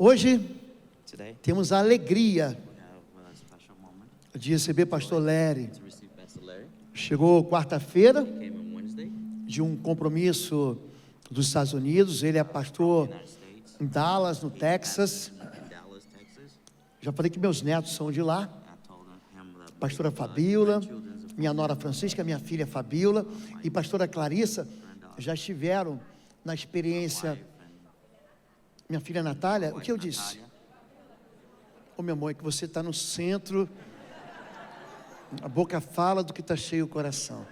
Hoje Today, temos a alegria we have a special moment de receber pastor Larry. to receive Pastor Larry. Chegou quarta-feira He came on Wednesday, de um compromisso dos Estados Unidos. Ele é pastor United States, em Dallas, no Texas. in Dallas, Texas. Já falei que meus netos são de lá. I told him that Pastora Fabiola, minha nora Francisca, minha filha Fabiola e pastora Clarissa já estiveram na experiência. Minha filha Natália, o que eu disse? Ô meu amor, é que você está no centro, a boca fala do que está cheio o coração.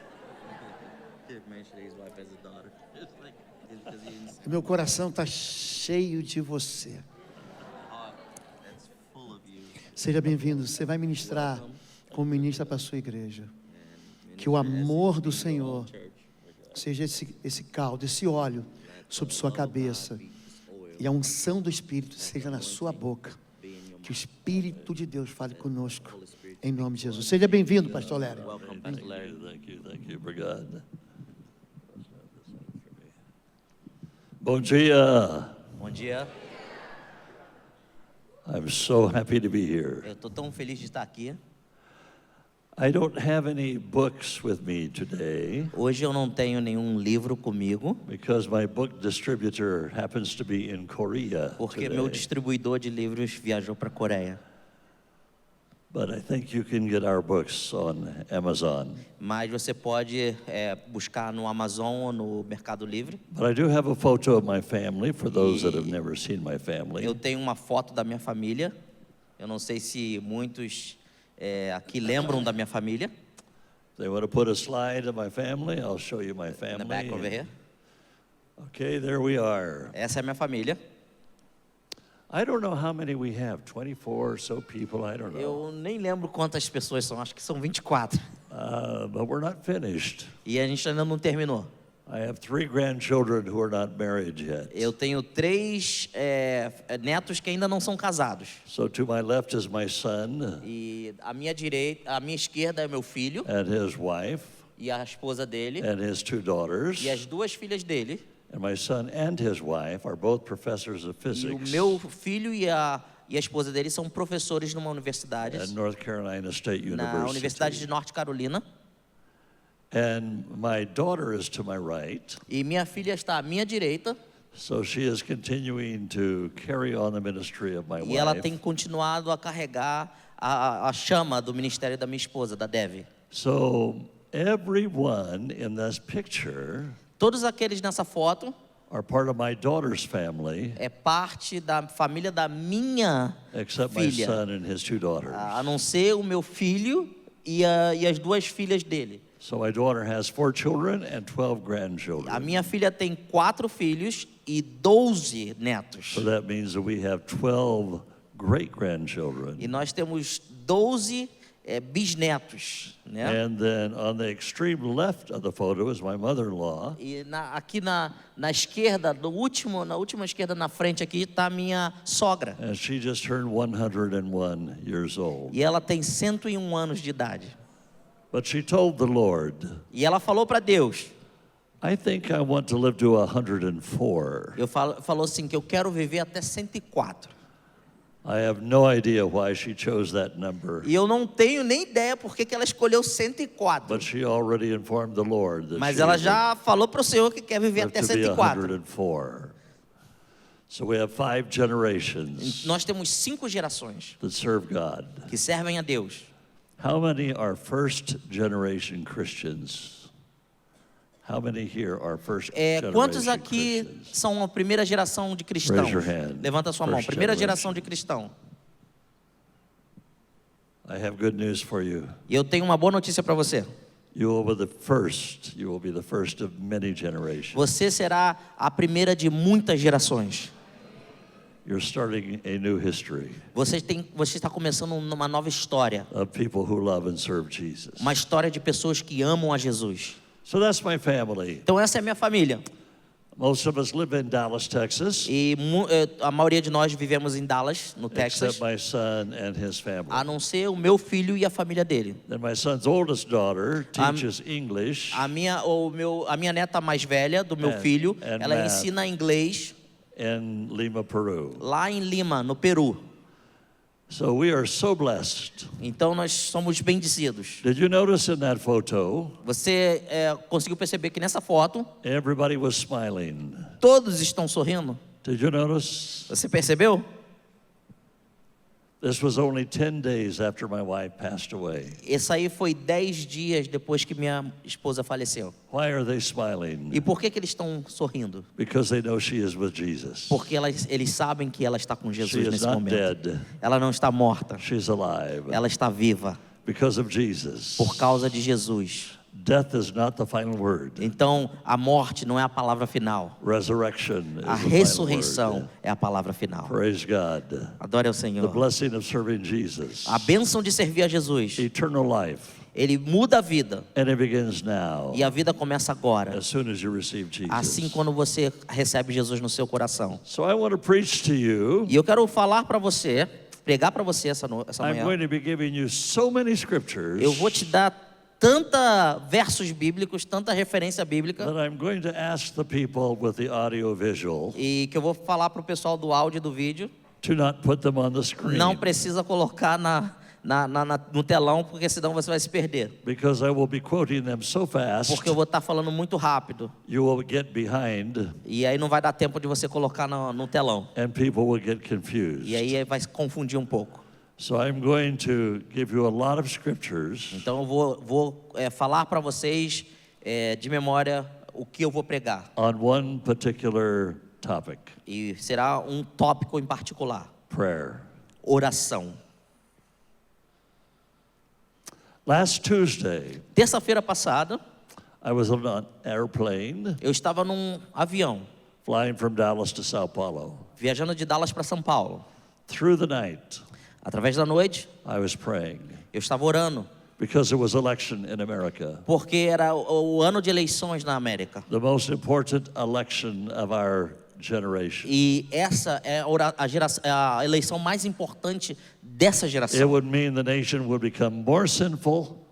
He mentioned his wife as a daughter. It's like, it's because he's Meu coração está cheio de você. that's full of you. Seja bem-vindo, você vai ministrar como ministra para a sua igreja. Que o amor do Senhor seja esse caldo, esse óleo sobre sua cabeça. E a unção do Espírito seja na sua boca. Que o Espírito de Deus fale conosco. Em nome de Jesus. Seja bem-vindo, pastor Larry. Welcome, Pastor Larry. Thank you, obrigado. Bom dia. Bom dia. I'm so happy to be here. Eu estou tão feliz de estar aqui. I don't have any books with me today Hoje eu não tenho nenhum livro comigo, because my book distributor happens to be in Korea porque meu today. distribuidor de livros viajou para a Coreia. But I think you can get our books on Amazon. Mas você pode buscar no Amazon ou no Mercado Livre. But I do have a photo of my family for those that have never seen my family. Eu tenho uma foto da minha família. Eu não sei se muitos aqui lembram da minha família. They want to put a slide of my family, I'll show you my In the family. back over here. Okay, there we are. Essa é a minha família. I don't know how many we have, 24 or so people, I don't know. Eu nem lembro quantas pessoas são, acho que são 24. But we're not finished. E a gente ainda não terminou. I have 3 grandchildren who are not married yet. Eu tenho 3 netos que ainda não são casados. So to my left is my son E a minha esquerda é meu filho and his wife e a esposa dele and his 2 daughters. e as 2 filhas dele. And my son and his wife are both professors of E o physics meu filho e a esposa dele são professores numa universidade, at North Carolina State na Universidade de University. Norte Carolina. And my daughter is to my right. E minha filha está à minha direita. So she is continuing to carry on the ministry of my E ela wife. tem continuado a carregar a chama do ministério da minha esposa, da Devi. So everyone in this picture Todos aqueles nessa foto are part of my daughter's family, é parte da família da minha except my filha, son and his 2 daughters. a não ser o meu filho e as 2 filhas dele. So my daughter has 4 children and 12 grandchildren. A minha filha tem 4 filhos e 12 netos. So that means that we have 12 great-grandchildren. E nós temos 12 bisnetos, né? And then on the extreme left of the photo is my mother-in-law. E aqui na esquerda, na última esquerda na frente aqui, está a minha sogra. And she just turned 101 years old. E ela tem 101 anos de idade. But she told the Lord, E ela falou para Deus, I think I want to live to 104. falou assim, que eu quero viver até 104. I have no idea why she chose that number. E eu não tenho nem ideia por que ela escolheu 104. But she already informed the Lord that Mas she ela would já falou para o Senhor que quer viver live até to be 104. 104. So we have 5 generations Nós temos 5 gerações that serve God. que servem a Deus. How many are first generation Christians? How many here are first Quantos generation aqui Christians? são a primeira geração de cristãos? Raise your hand. Levanta a sua mão. First Primeira generation. geração de cristão. I have good news for you. E eu tenho uma boa notícia para você. You will be the first. You will be the first of many generations. Você será a primeira de muitas gerações. You're starting a new history Você está começando uma nova história. of people who love and serve Jesus. Uma história de pessoas que amam a Jesus. So that's my family. Então essa é a minha família. Most of us live in Dallas, Texas, E a maioria de nós vivemos em Dallas, no Texas. except my son and his family. A não ser o meu filho e a família dele. Then my son's oldest daughter teaches English A minha neta mais velha, do meu And- filho, and ela math. ensina inglês in Lima, Peru. lá em Lima, no Peru. So we are so blessed. Então nós somos bendecidos. Did you notice in that photo, Você conseguiu perceber que nessa foto everybody was smiling? todos estão sorrindo? Did you notice? Você percebeu? This was only 10 days after my wife passed away. Esse aí foi 10 dias depois que minha esposa faleceu. Why are they smiling? E por que eles estão sorrindo? Because they know she is with Jesus. Porque eles sabem que ela está com She Jesus is nesse not momento. dead. Ela não está morta, She's alive. ela está viva Because of Jesus. por causa de Jesus. Death is not the final word. Então, a morte não é a palavra final. Resurrection is A the final ressurreição word. é a palavra final. Praise God. Adore ao The Senhor. blessing of serving Jesus. A bênção de servir a Jesus, Eternal life. ele muda a vida. And it begins now. E a vida começa agora. As soon as you receive Jesus. Assim quando você recebe Jesus no seu coração. So I want to preach to you. E eu quero falar para você, pregar para você essa I'm manhã. going to be giving you so many scriptures Eu vou te dar tanta versos bíblicos, tanta referência bíblica, that I'm going to ask the people with the audio visual e que eu vou falar para o pessoal do áudio e do vídeo. to not put them on the screen. Não precisa colocar no telão, porque senão você vai se perder. Because I will be quoting them so fast, Porque eu vou estar falando muito rápido. you will get behind E aí não vai dar tempo de você colocar no telão. and people will get confused. E aí vai se confundir um pouco. So I'm going to give you a lot of scriptures Então eu vou falar para vocês de memória o que eu vou pregar. on one particular topic, E será um tópico em particular: prayer. oração. Last Tuesday, Terça-feira passada, I was on an airplane eu estava num avião, flying from Dallas to Sao Paulo. viajando de Dallas para São Paulo. Through the night, Através da noite, I was praying eu estava orando, because it was election in America, porque era o ano de eleições na América. the most important election of our generation. E essa é a eleição mais importante dessa It geração. would mean the nation would become more sinful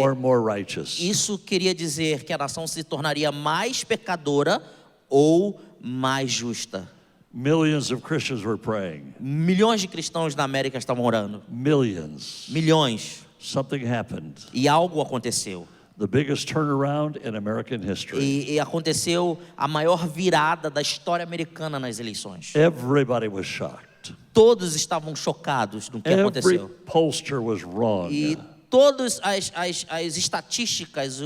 or more righteous. Isso queria dizer que a nação se tornaria mais pecadora ou mais justa. Millions of Christians were praying. Milhões de cristãos na América estavam orando. Millions. Milhões. Something happened. E algo aconteceu. The biggest turnaround in American history. E aconteceu a maior virada da história americana nas eleições. Everybody was shocked. Todos estavam chocados no que Every aconteceu. pollster was wrong. E todas as estatísticas,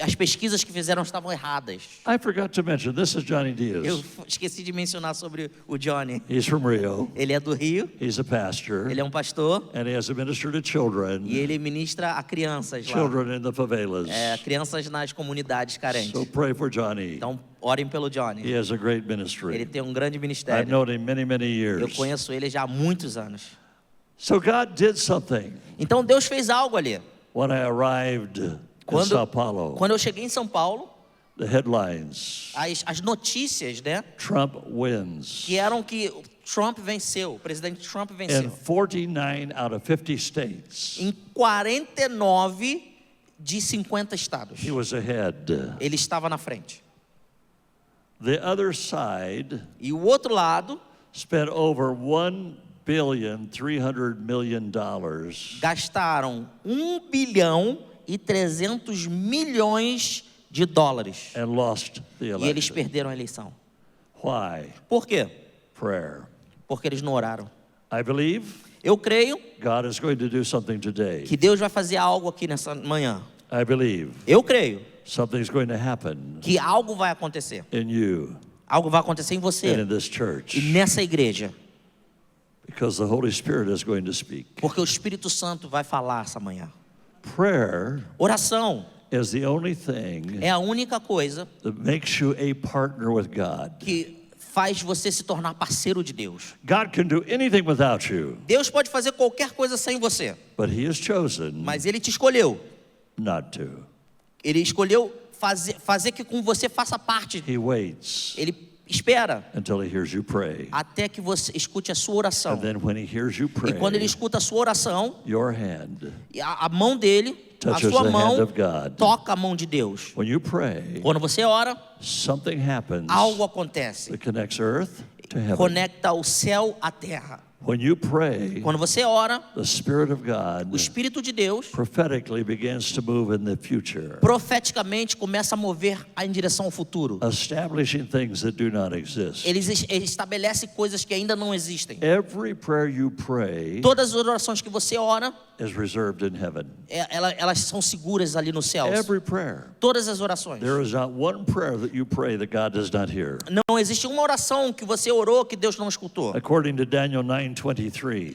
as pesquisas que fizeram estavam erradas. I forgot to mention, this is Johnny Eu Diaz. esqueci de mencionar sobre o Johnny. He's from Rio. Ele é do Rio, He's a pastor. ele é um pastor And he has a minister to e children. ele ministra a crianças lá. Children in the favelas. Crianças nas comunidades carentes. So pray for Johnny. Então, orem pelo He Johnny. has a great Ele ministry. tem um grande I've ministério. known him many, many Eu years. conheço ele já há muitos anos. So God did something Então, Deus fez algo ali. when I arrived in Quando, Sao Paulo. quando eu cheguei em São Paulo, The headlines, as notícias, né, Trump wins. que eram que Trump venceu, o presidente Trump In venceu. 49 out of 50 states, Em 49 de 50 estados. he was ahead. Ele estava na frente. The other side E o outro lado spent over $1.3 billion gastaram 1 bilhão e 300 milhões de dólares. and lost the E eles election. perderam a eleição. Why? Por quê? Prayer. Porque eles não oraram. I believe Eu creio God is going to do something today. que Deus vai fazer algo aqui nessa manhã. I believe Eu creio something's going to happen que algo vai acontecer. in you Algo vai acontecer em and você in this e church nessa igreja. because the Holy Spirit is going to speak. Porque o Espírito Santo vai falar essa manhã. Prayer Oração is the only thing é a única coisa that makes you a partner with God. que faz você se tornar parceiro de Deus. God can do anything without you, Deus pode fazer qualquer coisa sem você, but He has chosen mas Ele te escolheu. not to. Ele escolheu fazer que com você faça parte. He waits Ele espera until He hears you pray. até que você escute a sua oração. And then when He hears you E quando Ele pray, escuta a sua oração, your hand a mão dele, a touches sua the mão hand of God. toca a mão de Deus. When you pray, Quando você ora, something happens algo acontece that connects earth to heaven. conecta o céu à terra. When you pray, Quando você ora, the Spirit of o God Espírito de Deus prophetically begins to move in the future, profeticamente começa a mover em direção ao futuro. establishing things that do not exist. Ele estabelece coisas que ainda não existem. Every prayer you pray Todas as orações que você ora, is reserved in heaven. elas são seguras ali nos céus. Every prayer. Todas as orações. There is not one prayer that you pray that God does not hear. Não existe uma oração que você orou que Deus não escutou. According to Daniel 9:23,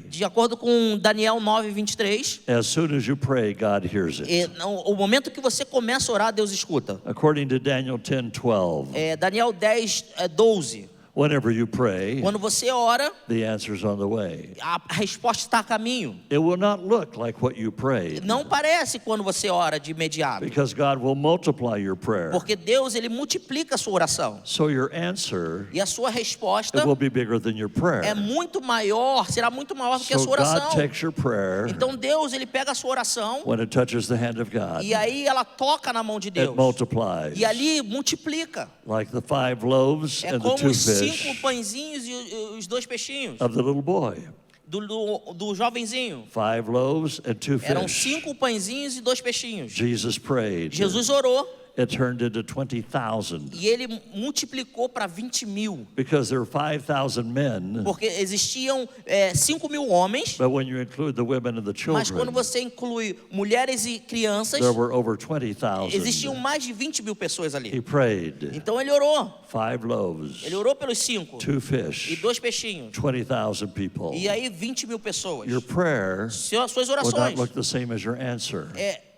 De acordo com Daniel 9:23, as soon as you pray, God hears it. o momento que você começa a orar, Deus escuta. According to Daniel 10:12, Daniel 10:12. whenever you pray, Quando você ora, the answer's on the way. a resposta está a caminho. It will not look like what you prayed, Não parece quando você ora de imediato, because God will multiply your prayer. porque Deus ele multiplica a sua oração So your answer, e a sua resposta it will be bigger than your prayer. é muito maior, será muito maior do que a So sua God oração. takes your prayer, Então Deus ele pega a sua oração when it touches the hand of God, e aí ela toca na mão de it Deus multiplies. e ali multiplica. Like the 5 loaves É and the como 2 os 5 fish pãezinhos e os 2 peixinhos of the little boy. do jovenzinho. 5 loaves and 2 Eram fish. 5 pãezinhos e 2 peixinhos. Jesus prayed. Jesus orou It turned into 20,000, e ele multiplicou para 20.000, because there were 5,000 men, porque existiam 5.000 homens, but when you include the women and the mas quando children, você inclui mulheres e crianças, there were over 20,000. existiam mais de 20.000 pessoas He ali. prayed. Então ele orou. 5 loaves, Ele orou pelos 5 2 e fish, 2 peixinhos. 20,000 people. E aí 20.000 pessoas. Your prayer Suas will not orações. look the same as your answer.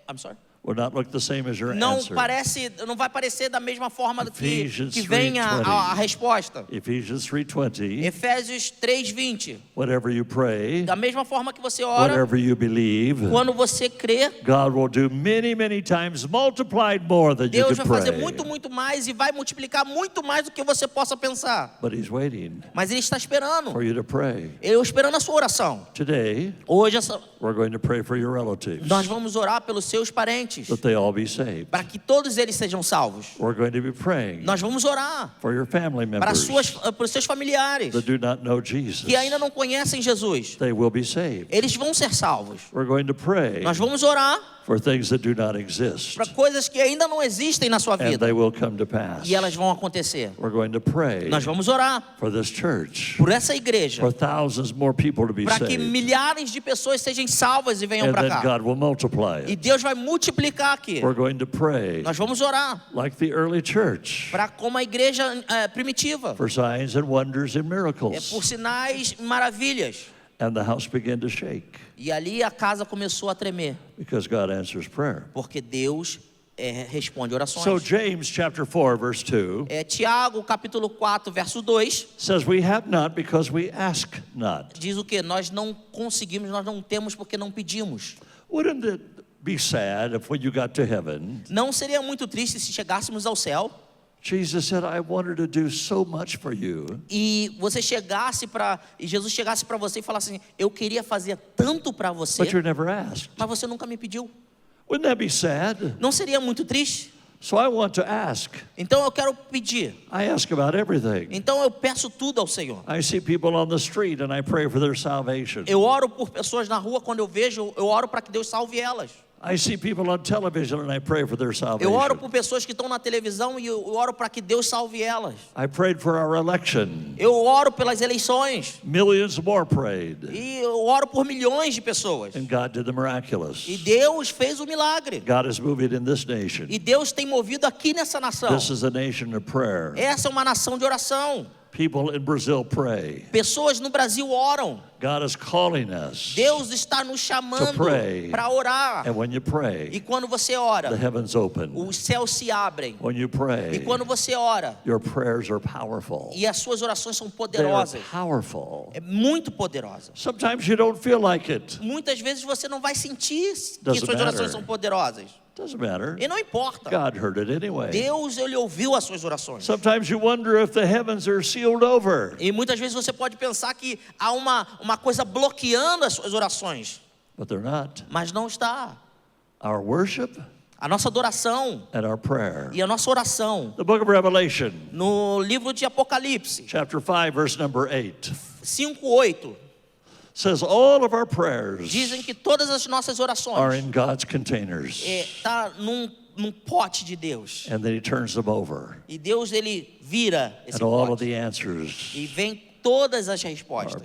I'm sorry. Will not look the same as your Não answer. vai parecer da mesma forma que Ephesians vem a 3:20. resposta. Ephesians 3:20, Efésios 3:20. whatever you pray, Da mesma forma que você ora, whatever you believe, quando você crê, God will do many, many times multiplied more than you Deus could vai fazer pray. muito, muito mais e vai multiplicar muito mais do que você possa pensar. But He's waiting Mas Ele está esperando. for you to pray. Eu esperando a sua oração. Today, Hoje we're going to pray for your relatives, nós vamos orar pelos seus parentes, that they all be saved. para que todos eles sejam salvos. We're going to be praying Nós vamos orar for your family para members os seus familiares that do not know Jesus. que ainda não conhecem Jesus. They will be saved. Eles vão ser salvos. We're going to pray Nós vamos orar for things that do not exist, para coisas que ainda não existem na sua and vida they will come to pass. e elas vão acontecer. We're going to pray Nós vamos orar for this church, por essa igreja, for thousands more people to be para que saved, milhares de pessoas sejam salvas e venham and para then cá. God will multiply E it. Deus vai multiplicar aqui. We're going to pray Nós vamos orar like the early church para como a igreja primitiva, for signs and wonders and por miracles. sinais e maravilhas. And the house began to shake, E ali a casa começou a tremer, because God answers prayer. porque Deus responde orações. So James chapter 4 verse 2 Tiago, capítulo 4, verso 2, says, we have not because we ask not. diz o quê? Nós não conseguimos, nós não temos porque não pedimos. Wouldn't it be sad if when you got to heaven, Não seria muito triste se chegássemos ao céu Jesus said, I wanted to do so much for you, e Jesus chegasse para você e falasse assim: eu queria fazer tanto para você, but you never asked? mas você nunca me pediu. Wouldn't that be sad? Não seria muito triste? So I want to ask. Então eu quero pedir. I ask about everything. Então eu peço tudo ao Senhor. I see people on the street and I pray for their salvation. Eu oro por pessoas na rua, quando eu vejo, eu oro para que Deus salve elas. I see people on television and I pray for their Eu salvation. oro por pessoas que estão na televisão e eu oro para que Deus salve elas. I prayed for our election. Eu oro pelas eleições Millions more prayed. e eu oro por milhões de pessoas. And God did the miraculous. E Deus fez o milagre. God is moving in this nation. E Deus tem movido aqui nessa nação. This is a nation of prayer. Essa é uma nação de oração. People in Brazil pray. Pessoas no Brasil oram. God is calling us. Deus está nos chamando To pray. para orar. And when you E pray, quando você the ora, heavens open. os céus se abrem. When you E pray, quando você ora, your prayers are powerful. e as suas orações são They are poderosas. powerful. É muito poderosa. Sometimes you don't feel like it. Muitas vezes você não vai sentir que Doesn't suas orações matter. são poderosas. Doesn't matter. E não importa. God heard it anyway. Deus, ele ouviu as suas orações. Sometimes you wonder if the heavens are sealed over. E muitas vezes você pode pensar que há uma coisa bloqueando as suas orações. But they're not. Mas não está. Our worship A nossa adoração and our prayer. e a nossa oração. The book of Revelation, No livro de Apocalipse, chapter 5, verse number 8, 5:8, says all of our prayers dizem que todas as nossas are orações in God's containers. tá num pote de Deus. And then he turns them over. E Deus, ele vira esse And all of pote. the answers E vem todas as are respostas.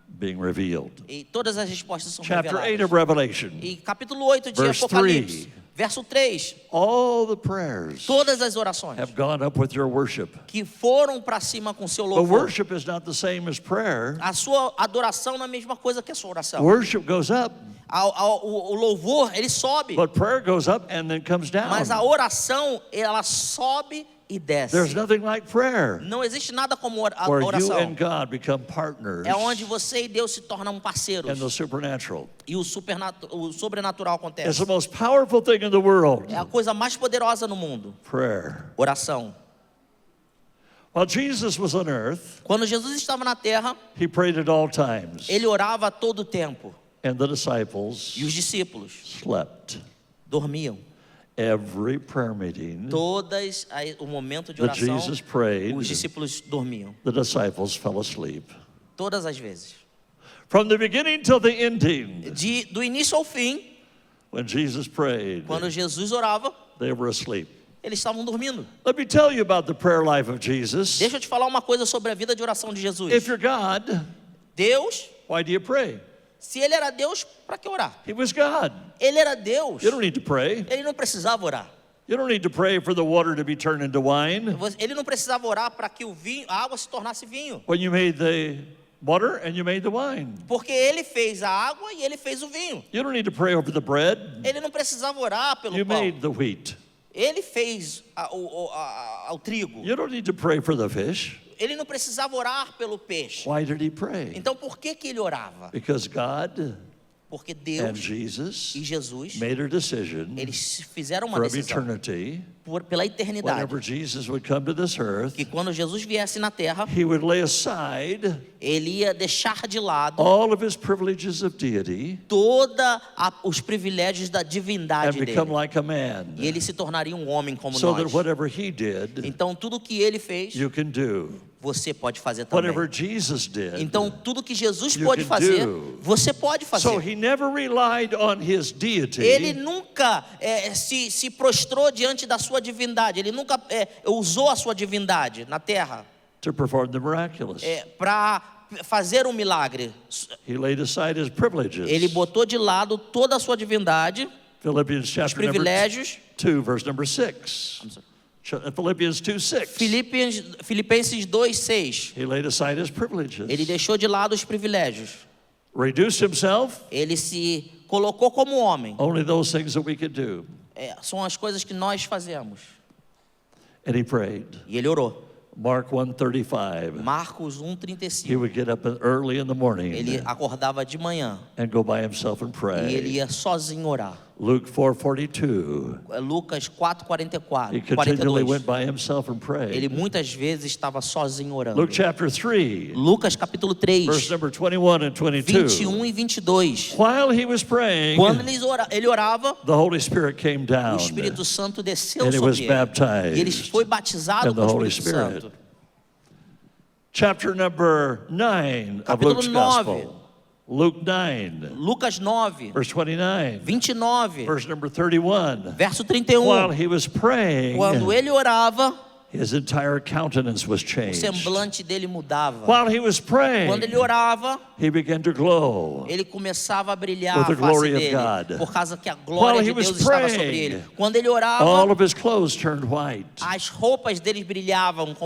being revealed. E todas as respostas são Chapter 8 of reveladas. Revelation, E capítulo 8 de Verse Apocalipse, 3. verso 3. all the prayers Todas as orações have gone up with your worship. que foram para cima com seu But louvor. worship is not the same as prayer. A sua adoração não é a mesma coisa que a sua oração. Worship goes up, O louvor, ele sobe. but prayer goes up and then comes Mas a down. oração, ela sobe e desce. There's nothing like prayer, Não existe nada como a where you oração. and God become partners É onde você e Deus se tornam parceiros. in the supernatural. E o sobrenatural It's acontece. the most powerful thing in the world, É a coisa mais poderosa no mundo. prayer. Oração. While Jesus was on earth, Quando Jesus estava na terra, he prayed at all times, ele orava a todo tempo. and the disciples E os discípulos slept. dormiam. Every prayer meeting O momento de that oração, Jesus prayed, os discípulos dormiam. the disciples fell asleep. Todas as vezes. From the beginning till the ending, Do início ao fim, when Jesus prayed, quando Jesus orava, they were asleep. eles estavam dormindo. Let me tell you about the prayer life of Jesus. Deixa eu te falar uma coisa sobre a vida de oração de Jesus. If you're God, Deus, why do you pray? se ele era Deus, para que orar? He was God. Ele era Deus. You don't need to pray. Ele não precisava orar. You don't need to pray for the water to be turned into wine. Ele não precisava orar para que a água se tornasse vinho. When you made the water and you made the wine. Porque ele fez a água e ele fez o vinho. You don't need to pray over the bread. Ele não precisava orar pelo You pão. made the wheat. Ele fez o trigo. You don't need to pray for the fish. Ele não precisava orar pelo peixe. Why did he pray? Então por que ele orava? Because God Porque and Deus Jesus e Jesus, made a decision eles fizeram uma for decisão eternity. pela eternidade. Whenever Jesus would come to this earth, Que quando Jesus viesse na terra, he would lay aside ele ia deixar de lado all of his privileges of deity os privilégios da divindade and become dele. like a man, E ele se tornaria um homem como so that nós. whatever he did, Então tudo que ele fez, you can do. você pode fazer também. Whatever Jesus did. Então tudo que Jesus you pôde can fazer, do. você pode So fazer. he never relied on his deity Ele nunca se prostrou diante da sua divindade. Ele nunca usou a sua divindade na terra to perform the miraculous. para fazer um milagre. He laid aside his privileges. Ele botou de lado toda a sua divindade, Philippians os chapter number privilégios. 2, verse number 6. Philippians 2:6. Filipenses 2:6. He laid aside his privileges. Ele deixou de lado os privilégios. Reduced himself, Ele se colocou como homem. only those things that we could do. São as coisas que nós fazemos. And he prayed. E ele orou. Mark 1:35. Marcos He 1:35. would get up early in the morning Ele acordava de manhã and go by himself and e ele pray. ia sozinho orar. Luke 4:42. Lucas 4:44. He continually 42. went by himself and Ele prayed. muitas vezes estava sozinho orando. Luke chapter 3, Lucas capítulo 3, verse number 21 and 22. 21 e 22. While he was praying, Quando ele orava, the Holy Spirit came o down. Espírito Santo desceu And he was sobre ele. baptized E ele foi batizado in the com o Holy Espírito Spirit. Santo. Chapter number 9 of Capítulo Luke's 9. Gospel. Luke 9, Lucas 9, verse 29. 29, Verse number 31. verso While 31. he was praying, Quando ele orava, his entire countenance was o changed. semblante dele mudava. While he was Quando ele praying, orava, he began to glow. ele começava a brilhar With a the face glory of dele, God. por causa que a While glória he de was Deus estava sobre praying, ele. Quando ele All orava, of his clothes turned white. as roupas dele brilhavam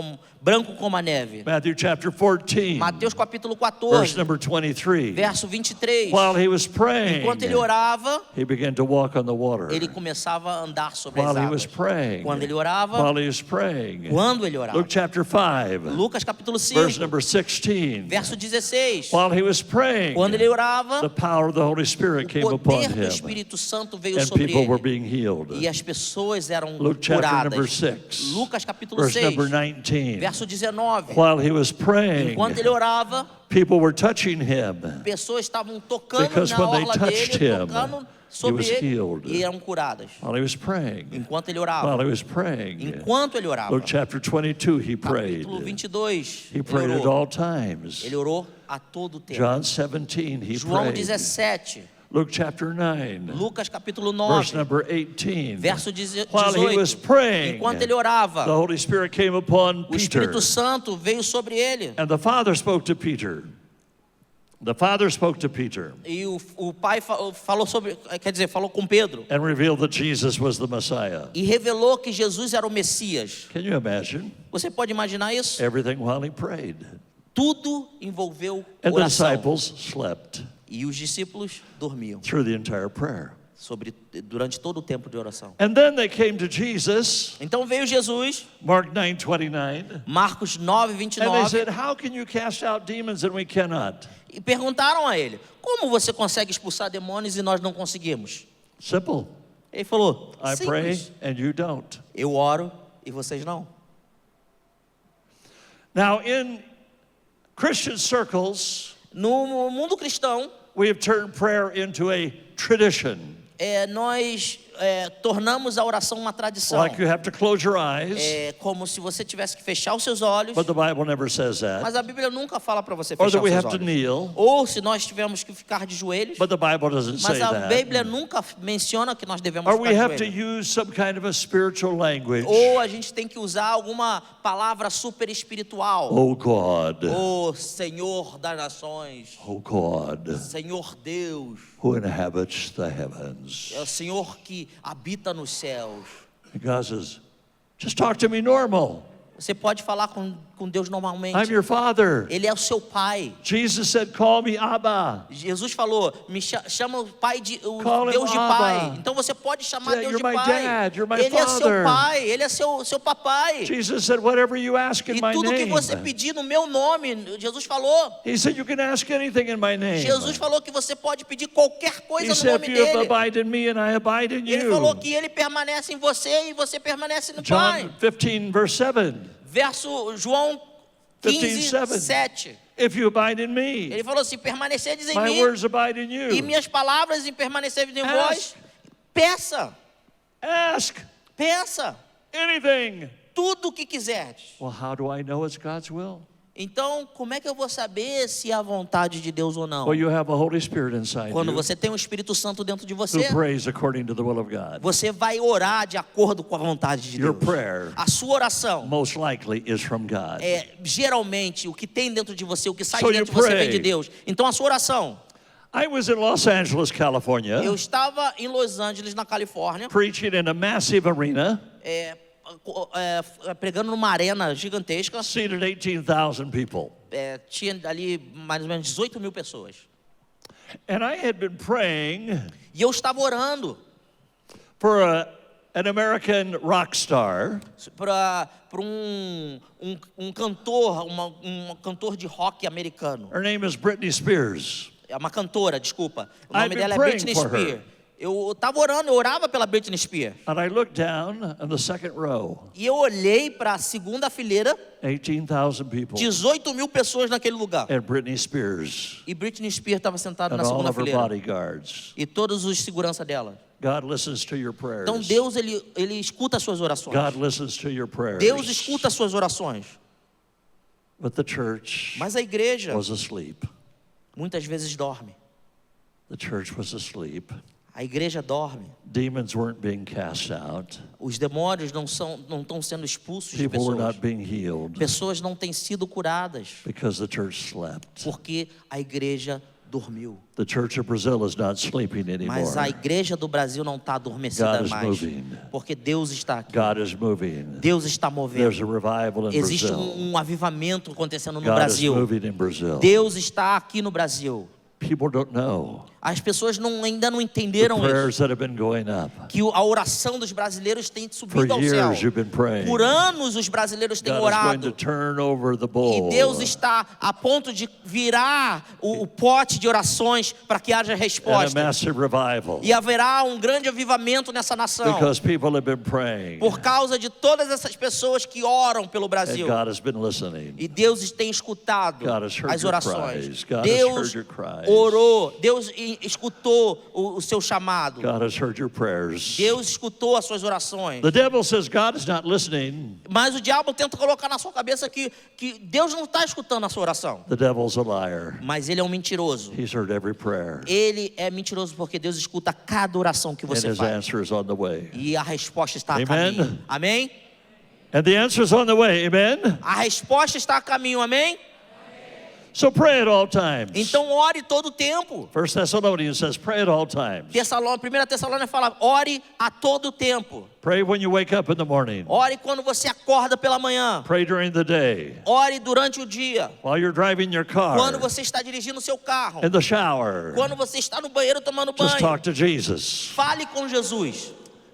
branco como a neve. Matthew chapter 14, Mateus capítulo verse 14, number 23. verso 23. While he was praying, Enquanto ele orava, he began to walk on the water. ele começava a andar sobre as While he was águas. praying, Quando ele orava, while he was praying. quando ele orava. Luke chapter 5, Lucas capítulo verse 5, number 16. verso 16. While he was praying, Quando ele orava, the power of the Holy Spirit o came upon poder do him, Espírito Santo veio and sobre people were ele. being healed. E as pessoas eram Luke chapter number curadas. 6, Lucas capítulo verse 6, number 19. verso 19. While he was praying, Enquanto ele orava, People were touching him. Pessoas estavam tocando Because na when they orla touched dele, him, tocando sobre he was ele healed. e eram curadas. While he was praying. Enquanto ele While orava. he was praying. Enquanto ele orava. Luke chapter 22, he prayed. Capítulo 22. He Ele prayed at orou. all times. Ele orou a todo tempo. John 17, he João prayed. 17. Luke chapter 9, Lucas capítulo verse 9. number 18. Verso 18. While he was praying, Enquanto ele the orava, Holy Spirit came upon o Peter. Espírito Santo veio sobre ele. And the Father spoke to Peter. The Father spoke to Peter E o pai falou sobre, quer dizer, falou com Pedro. and revealed that Jesus was the Messiah. E revelou que Jesus era o Messias. Can you imagine? Você pode imaginar isso? Everything while he prayed. Tudo envolveu And the oração. disciples slept E os discípulos dormiam through the entire prayer. durante todo o tempo de oração. And then they came to Jesus, Então veio Jesus, Mark 9:29, Marcos 9, and they 29, said, "How can you cast out demons and we cannot?" e perguntaram a ele: como você consegue expulsar demônios e nós não conseguimos? Simple. Ele falou: I pray simples. and you don't. Eu oro e vocês não. Now in Christian circles, No mundo cristão, we have turned prayer into a tradition. nós tornamos a oração uma tradição. Like you have to close your eyes, É como se você tivesse que fechar os seus olhos, but the Bible never says that. mas a Bíblia nunca fala para você Or fechar that we os seus have to olhos. kneel, Ou se nós tivermos que ficar de joelhos, but the Bible doesn't say mas a that. Bíblia nunca menciona que nós devemos Or ficar we de have to joelhos. use some kind of a spiritual language. Ou a gente tem que usar alguma palavra super espiritual. Oh God, O Senhor das nações, oh God, Senhor Deus, who inhabits the heavens. é o Senhor que habita nos céus. And God says, just talk to me normal. Você pode falar com Deus normalmente. I'm your Father. Ele é o seu pai. Jesus said, call me Abba. Jesus falou, me chama o pai de o Call him Deus de Abba. pai. Então você pode chamar Yeah, Deus de you're my pai. dad, you're my Ele é seu father. pai, ele é seu papai. Jesus said, whatever you ask in E my tudo que name. você pedir no meu nome, Jesus falou. He said, you can ask anything in my name. Jesus falou que você pode pedir qualquer coisa He no said, nome if you dele. abide in me and I abide in Ele falou you. que ele permanece em você e você permanece no Pai. John 15, verse 7. Verso João 15, 15:7. 7. If you abide in me, Ele falou: se permanecerdes em my mim words abide in e you. minhas palavras em permanecerem em Ask. vós, peça, Ask peça anything. tudo o que quiserdes. Well, how do I know it's God's will? Então, como é que eu vou saber se é a vontade de Deus ou não? Well, you have a Holy Spirit inside Quando you você tem o Espírito Santo dentro de who você, prays according to the will of God. você vai orar de acordo com a vontade de Your Deus. prayer A sua oração most likely is from God. geralmente o que tem dentro de você, o que sai So de dentro de you você pray. vem de Deus. Então a sua oração. I was in Los Angeles, California, Eu estava em Los Angeles, na Califórnia, preaching in a massive arena, pregando numa arena gigantesca. seated 18,000 people. Tinha ali mais ou menos 18 mil pessoas. And I had been praying E eu estava orando for an American rock star para um cantor, um cantor de rock americano. Her name is Britney Spears. É uma cantora, desculpa. O I've nome been dela é praying Britney for her. Spears. Eu estava orando, eu orava pela Britney Spears. And I looked down in the second row, E eu olhei para a segunda fileira, 18,000 people, 18 mil pessoas naquele lugar. and Britney Spears E Britney Spears estava sentada and na all segunda of her fileira. bodyguards. E todos os segurança dela. God listens to your prayers. Então Deus, ele escuta as suas orações. God listens to your prayers. Deus escuta as suas orações. But the church Mas a igreja was asleep. muitas vezes dorme. The church was asleep. A igreja dorme. Demons weren't being cast out. Os demônios não estão sendo expulsos de People were pessoas. not being healed Pessoas não têm sido curadas because the church slept. porque a igreja dormiu. The church of Brazil is not sleeping Mas a anymore. igreja do Brasil não está adormecida God is mais, moving. porque Deus está aqui. God is moving. Deus está There's a movendo. revival in Existe Brazil. um avivamento acontecendo no God is Brasil. moving in Brazil. Deus está aqui no Brasil. People don't know As pessoas ainda não the entenderam isso. prayers that have been going up. Que a oração dos brasileiros tem For subido ao céu. years you've been praying. Por anos os brasileiros têm God is going to orado. turn over the bowl. E Deus está a ponto de virar o pote de orações para que haja And a resposta. massive revival. E haverá um grande avivamento nessa nação. Because people have been praying. Por causa de todas essas pessoas que oram pelo And Brasil. God has been listening. E Deus tem escutado God has heard as your orações. cries. God has Deus heard your cries. orou. Deus escutou o seu chamado. God has heard your prayers. Deus escutou as suas orações. The devil says God is not listening. Mas o diabo tenta colocar na sua cabeça que Deus não está escutando a sua oração. The devil's a liar. Mas ele é um mentiroso. He's heard every prayer. Ele é mentiroso porque Deus escuta cada oração que And você his faz. answer is on the way. E a resposta está a Amen. caminho. Amém? And the answer is on the way. Amen? A resposta está a caminho. Amém? So pray at all times. Então ore todo o tempo. 1 Thessalonians says pray at all times. 1 Tessalônica fala, ore a todo tempo. Pray when you wake up in the morning. Ore quando você acorda pela manhã. Pray during the day. Ore durante o dia. While you're driving your car. Quando você está dirigindo o seu carro. In the shower. Quando você está no banheiro tomando Just banho. talk to Jesus. Fale com Jesus.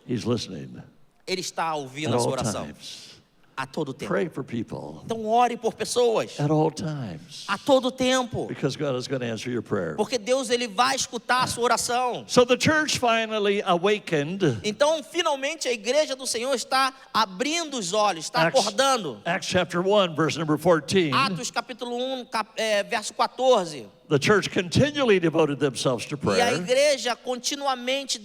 He's listening Ele está at ouvindo a sua all oração times. a todo tempo. Pray for people Então ore por pessoas at all times. a todo tempo. Because God is going to answer your prayer. Porque Deus ele vai escutar a sua oração. So the church finally awakened. Então, finalmente a igreja do Senhor está abrindo os olhos, está Acts- acordando. Acts chapter 1, verse number 14. Atos capítulo 1, verso 14. The church continually devoted themselves to E a prayer. igreja continuamente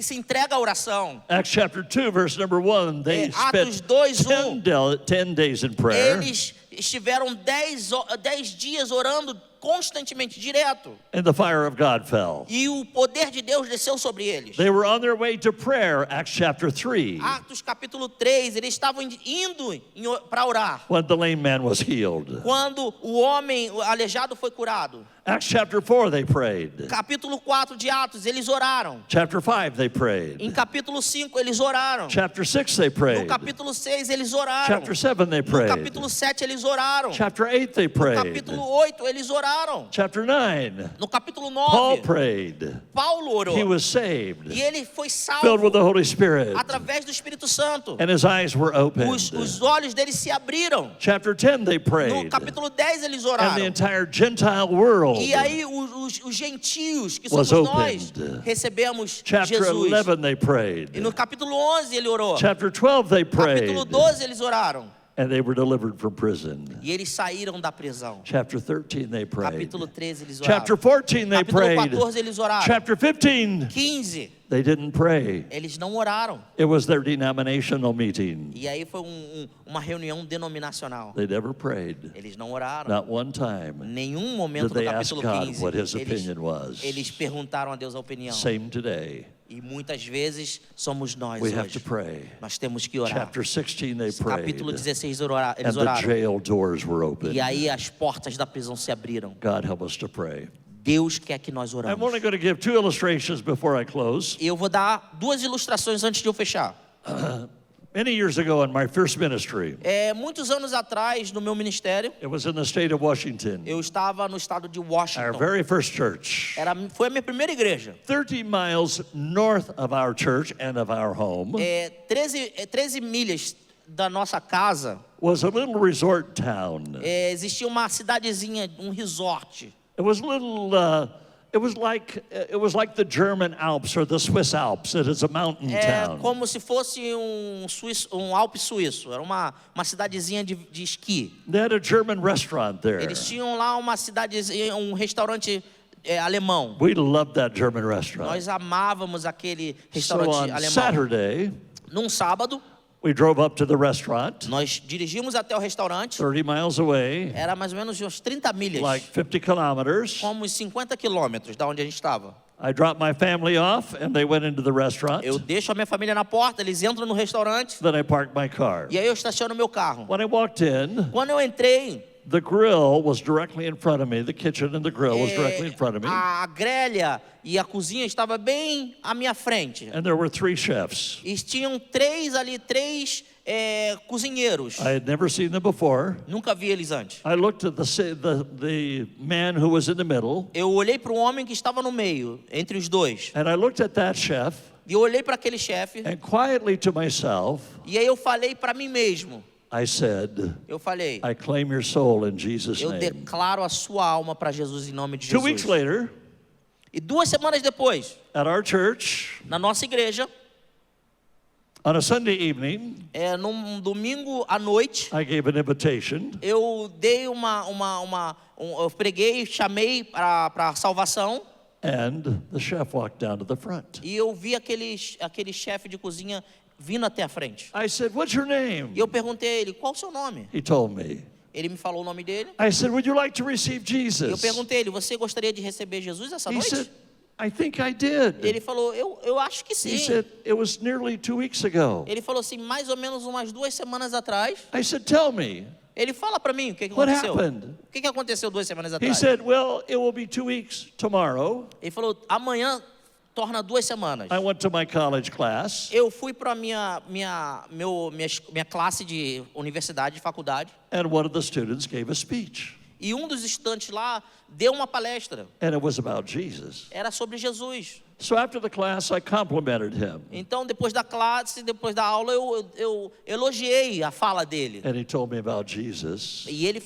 se entrega à oração. Acts chapter 2, verse number 1, they Atos spent 2:1. 10 days in prayer. Eles estiveram 10 dias orando constantemente, direto. And the fire of God fell. E o poder de Deus desceu sobre eles. They were on their way to prayer, Acts chapter 3, Atos capítulo 3, eles estavam indo para orar. when the lame man was healed. Quando o homem aleijado foi curado. Acts chapter 4, they prayed. Capítulo 4 de Atos, eles oraram. Chapter 5, they prayed. Em capítulo 5, eles oraram. Chapter 6, they No prayed. capítulo 6, eles oraram. Chapter 7, they No prayed. capítulo 7, eles oraram. Chapter 8, they No prayed. capítulo 8, eles oraram. Chapter 9, No capítulo Paul 9, prayed. Paulo orou. He was saved, E ele foi filled with the salvo Holy Spirit, através do Espírito Santo. and his eyes were opened. Os olhos deles se abriram. Chapter 10, they No prayed, capítulo 10, eles and the oraram. entire Gentile world. E aí os gentios, que Was somos nós, opened. recebemos Chapter Jesus. 11, they E prayed. no capítulo 11 ele orou. Chapter 12, they Capítulo prayed, 12 eles oraram. and they were delivered from prison. E eles saíram da prisão. Chapter 13, they prayed. Capítulo 13 eles oraram. Chapter 14, they Capítulo prayed. 14 eles oraram. Chapter 15, 15 they didn't pray. eles não oraram. It was their denominational meeting. E aí foi uma reunião denominacional. They never prayed. Eles não oraram. Not one time Nenhum momento did do they ask capítulo God 15 what his opinion was. eles perguntaram a Deus a opinião. Same today. E muitas vezes somos nós We have to hoje. pray. Nós temos que orar. Chapter 16, they prayed. Capítulo 16 eles And the oraram. jail doors were open. E aí as portas da prisão se abriram. God help us to pray. Deus quer que nós I'm oramos. only going to give 2 illustrations before I close. Eu vou dar 2 ilustrações antes de eu fechar. Many years ago in my first ministry, Muitos anos atrás, no meu ministério, it was in the state of Washington, eu estava no estado de our Washington. very first church. Foi a minha primeira igreja. 30 miles north of our church and of our home 13 milhas da nossa casa, was a little resort town. existia uma cidadezinha, um resort. It was little. It was like the German Alps or the Swiss Alps. It is a mountain town. Como se fosse um Alpe suíço. Era uma cidadezinha de esqui. They had a German restaurant there. Eles tinham lá uma cidadezinha, um restaurante alemão. We loved that German restaurant. Nós amávamos aquele So restaurante on alemão. Saturday, Num sábado, we drove up to the restaurant, nós dirigimos até o restaurante. 30 miles away, Era mais ou menos uns 30 milhas. like 50 kilometers. Como uns 50 quilômetros da onde a gente estava. I dropped my family off, and they went into the restaurant. Eu deixo a minha família na porta, eles entram no restaurante. Then I parked my car. E aí eu estaciono meu carro. When I walked in, Quando eu entrei, the grill was directly in front of me. The kitchen and the grill was directly in front of me. a grelha e a cozinha estava bem à minha frente. And there were 3 chefs. E tinham três cozinheiros. I had never seen them before. Nunca vi eles antes. I looked at the man who was in the middle, Eu olhei para o homem que estava no meio, entre os dois. and I looked at that chef, E eu olhei para aquele chefe. and quietly to myself, E aí eu falei para mim mesmo. I said, Eu falei, I claim your soul in Jesus' eu name. declaro a sua alma para Jesus em nome de 2 weeks Jesus. later, E 2 semanas depois, at our church, na nossa igreja, on a Sunday evening, num domingo à noite, I gave an invitation, eu dei eu preguei, chamei para salvação. and the chef walked down to the front. E eu vi aquele chefe de cozinha vindo até a frente. I said, what's your name? E eu perguntei a ele, qual o seu nome? He told me. Ele me falou o nome dele. I said, would you like to receive E eu Jesus? perguntei a ele, você gostaria de receber Jesus essa He noite? said, I think I did. Ele falou, eu acho que He sim. said, it was nearly 2 weeks ago. Ele falou assim, mais ou menos umas 2 semanas atrás. I said, tell me, Ele fala para mim o que what aconteceu. happened? O que aconteceu 2 semanas He atrás? said, well, it will be 2 weeks tomorrow. Ele falou, amanhã torna 2 semanas. I went to my college class, Eu fui para minha classe de universidade, de faculdade, and one of the students gave a speech, e um dos estudantes lá deu uma palestra. and it was about Jesus. Era sobre Jesus. So after the class, I complimented him, Então, depois da classe, depois da aula, eu elogiei a fala dele. and he told me about Jesus. E ele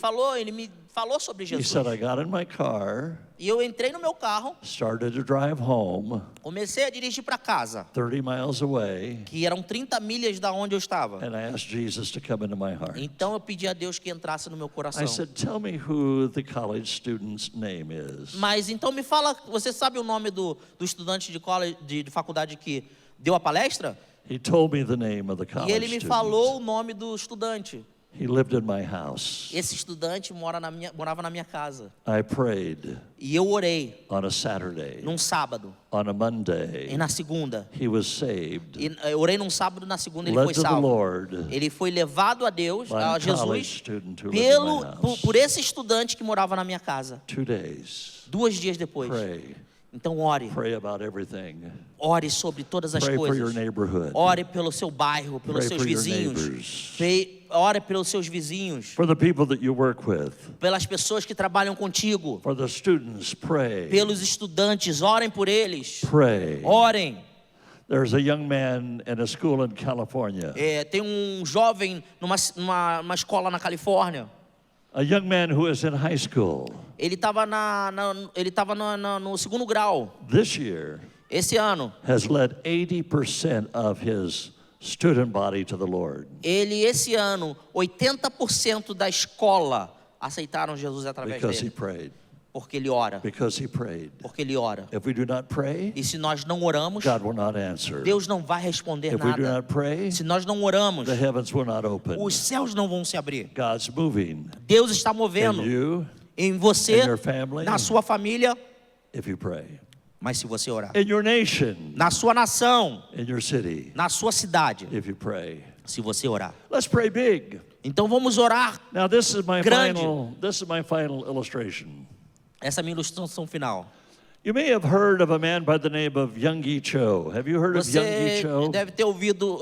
me falou sobre He Jesus. said, I got in my car, E eu entrei no meu carro, started to drive home, comecei a dirigir para casa, 30 miles away, que eram 30 milhas da onde eu estava. and I asked Jesus to come into my heart. Então eu pedi a Deus que entrasse no meu coração. I said, tell me who the college student's name is. Mas então me fala, você sabe o nome do estudante de college, de faculdade que deu a palestra? He told me the name of the E college ele me student. falou o nome do estudante. He lived in my house. Esse estudante morava na minha casa. I prayed E eu orei on a Saturday. num sábado On a e Monday, na segunda. he was saved, E eu orei num sábado e na segunda ele led foi to the salvo. Lord Ele foi levado a Deus, by a a college Jesus, student who lived in my house. por esse estudante que morava na minha casa. 2 days. 2 dias depois. Pray. Então ore. Pray about everything. Ore sobre todas as Pray for your coisas. neighborhood. Ore pelo seu bairro, pelos Pray seus for your vizinhos. neighbors. Ore pelos seus vizinhos. For the people that you work with. Pelas pessoas que trabalham contigo. For the students, pray. Pelos estudantes, orem por eles. Pray. Orem. There's a young man in a school in California. Tem jovem numa escola na Califórnia. A young man who is in high school. Ele estava no 2º grau. This year Esse ano, has led 80% of his student body to the Lord. esse ano, 80% da escola aceitaram Jesus através Because he dele. prayed. Porque ele ora. Because he prayed. Porque ele ora. If we do not pray, E se nós não oramos, God will not answer. Deus não vai responder If we do nada. not pray, Se nós não oramos, the heavens will not open. os céus não vão se abrir. God's moving Deus está in movendo you, em você, in your family, na sua família, if you pray. mas se você orar. In your nation, Na sua nação, in your city, na sua cidade, if you pray. se você orar. Let's pray big. Então vamos orar. Now this is my Grande. final illustration. Essa é a minha ilustração final. You may have heard of a man by the name of Youngie Cho. Have you heard of Youngie Você Cho? deve ter ouvido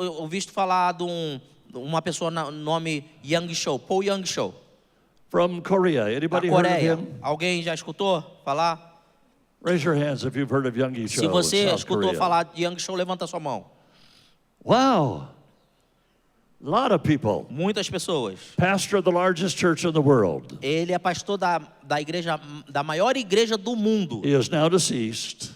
falar de uma pessoa no nome Young Cho, Paul Young Cho, From Korea. da Anybody heard of Coreia. him? Alguém já escutou falar? Raise your hands if you've heard of Youngie Cho Se in você South escutou Korea. falar de Young Cho, levanta sua mão. Wow. A lot of people. Muitas pessoas. Pastor of the largest church in the world. Ele é pastor da igreja, da maior igreja do mundo. He is now deceased,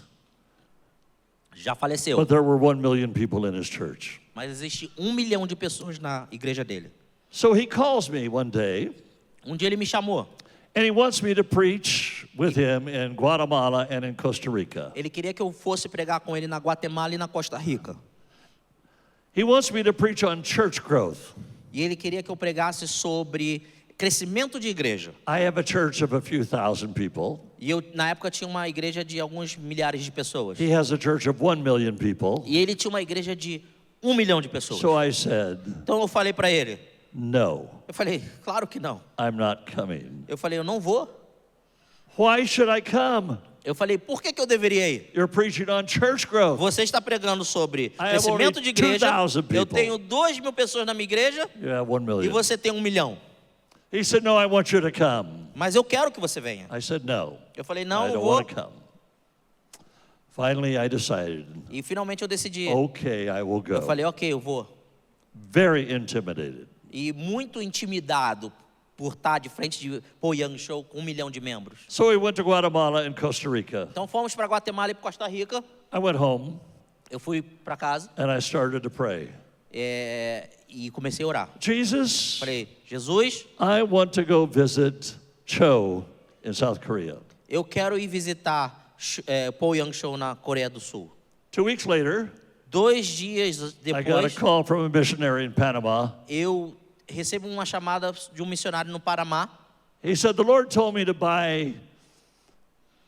Já faleceu. but there were 1 million people in his church. Mas existe 1 milhão de pessoas na igreja dele. So he calls me one day, Um dia ele me chamou. and he wants me to preach with him in Guatemala and in Costa Rica. Ele queria que eu fosse pregar com ele na Guatemala e na Costa Rica. He wants me to preach on church growth. E ele queria que eu pregasse sobre crescimento de igreja. I have a church of a few thousand people. E eu, na época, tinha uma igreja de alguns milhares de pessoas. He has a church of 1 million people. E ele tinha uma igreja de 1 milhão de pessoas. So I said, Então eu falei para ele. no, Eu falei, claro que não. I'm not coming. Eu falei, eu não vou. Why should I come? Eu falei, por que eu deveria ir? You're preaching on church growth. Você está pregando sobre have crescimento only de igreja. 2,000 Eu people. tenho 2.000 pessoas na minha igreja You have 1 e million. você tem 1 milhão. He said, no, I want you to come. Mas eu quero que você venha. I said, no, Eu falei, I não, eu don't vou. want to come. Finally, I decided, E finalmente eu decidi. okay, I will Eu go. falei, ok, eu vou. Very intimidated. E muito intimidado por estar de frente de Paul Young Show com 1 milhão de membros. So we went to Guatemala and Costa Rica. Então fomos para Guatemala e para Costa Rica. I went home Eu fui para casa and I started to pray. E comecei a orar. Jesus, Falei, Jesus, I want to go visit Cho in South Korea. eu quero ir visitar Paul Young Show na Coreia do Sul. 2 weeks later, 2 dias I got a depois, call from a missionary in Panama. eu recebo uma chamada de um missionário no Panamá. He said, the Lord told me to buy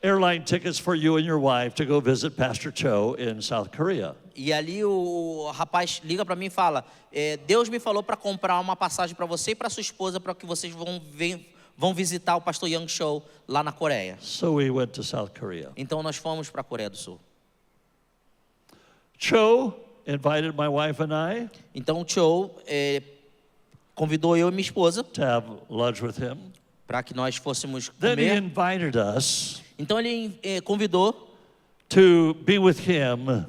airline tickets for you and your wife to go visit Pastor Cho in South Korea. E ali o rapaz liga para mim e fala, Deus me falou para comprar uma passagem para você e para sua esposa para que vocês vão visitar o Pastor Young Show lá na Coreia. So we went to South Korea. Então nós fomos para a Coreia do Sul. Cho invited my wife and I Então o Cho convidou eu e minha esposa to have lunch with him. para que nós fôssemos Then he comer. invited us Então ele convidou to be with him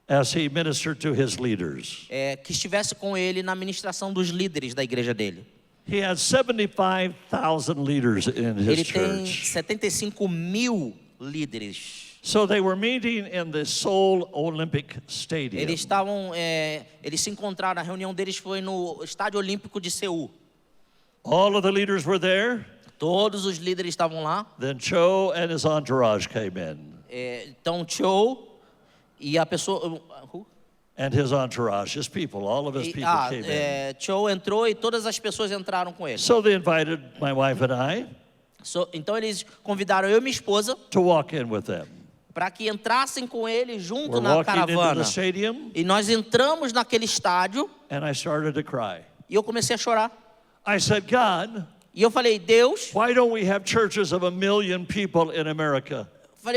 as he ministered to his leaders. que estivesse com ele na ministração dos líderes da igreja dele. He had 75,000 leaders in his Ele tem church. 75 mil líderes. So they were meeting in the Seoul Olympic Stadium. Eles se encontraram, a reunião deles foi no Estádio Olímpico de Seul. All of the leaders were there. Todos os líderes estavam lá. Then Cho and his entourage came in. Então Cho e a pessoa... And his entourage, his people, all of his people came in. Cho entrou e todas as pessoas entraram com ele. So they invited my wife and I Então eles convidaram eu e minha esposa to walk in with them. para que entrassem com ele junto We're na walking into caravana. the stadium, E nós entramos naquele estádio and I started to cry. e eu comecei a chorar. I said, God, E eu falei, Deus, why don't we have churches of 1 million people in America?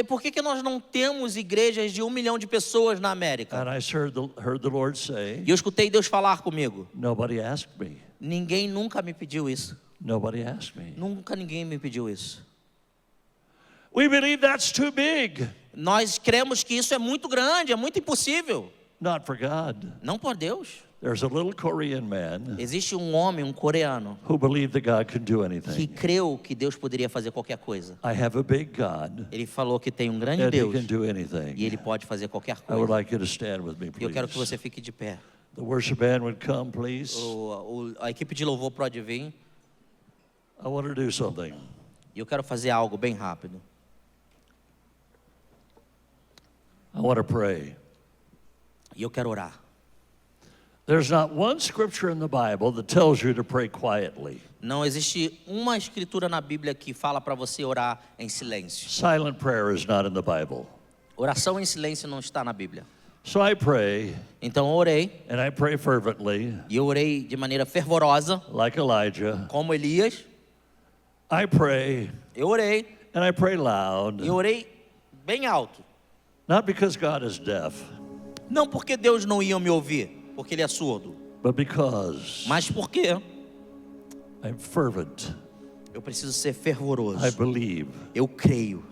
por que nós não temos igrejas de 1 milhão de pessoas na América? And I heard the Lord say, E eu escutei Deus falar comigo. nobody asked me. Ninguém nunca me pediu isso. Nobody asked me. Nunca ninguém me pediu isso. We believe that's too big. Nós cremos que isso é muito grande, é muito impossível. Not for God. Não por Deus. There's a little Korean man Existe um homem, um coreano, who believed that God could do que anything. creu que Deus poderia fazer qualquer coisa. I have a big God, Ele falou que tem um grande and He Deus can do e anything. Ele pode fazer qualquer I would coisa. like you to stand with me, E eu quero que please. você fique de pé. The worship band would come, please. A equipe de louvor pode vir. I want to do something. E eu quero fazer algo bem rápido. I want to pray. E eu quero orar. There's not one scripture in the Bible that tells you to pray quietly. Não existe uma escritura na Bíblia que fala para você orar em silêncio. Silent prayer is not in the Bible. Oração em silêncio não está na Bíblia. So I pray, Então eu orei, and I pray fervently, e eu orei de maneira fervorosa, like Elijah. como Elias. I pray, Eu orei, and I pray e loud, eu orei bem alto. not because God is deaf, Não porque Deus não ia me ouvir, porque Ele é surdo, but because mas porque I'm fervent. eu preciso ser I fervoroso. believe Eu creio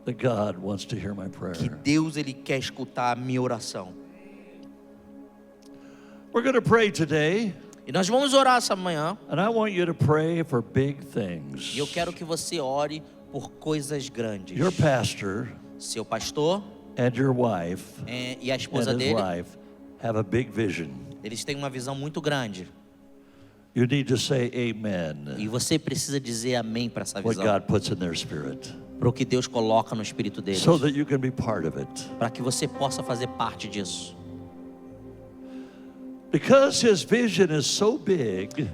that God wants to hear my que prayer. Deus Ele quer escutar a minha oração. We're going to pray today, E nós vamos orar essa manhã. and I want you to pray for big things. E eu quero que você ore por coisas grandes. Your pastor Seu pastor and your wife e a esposa and his dele, wife have a big vision. eles têm uma visão muito grande. You need to say amen. E você precisa dizer amém para essa What visão. God puts in their spirit, Para o que Deus coloca no espírito deles. so that you can be part of it. Para que você possa fazer parte disso. Because his vision is so big,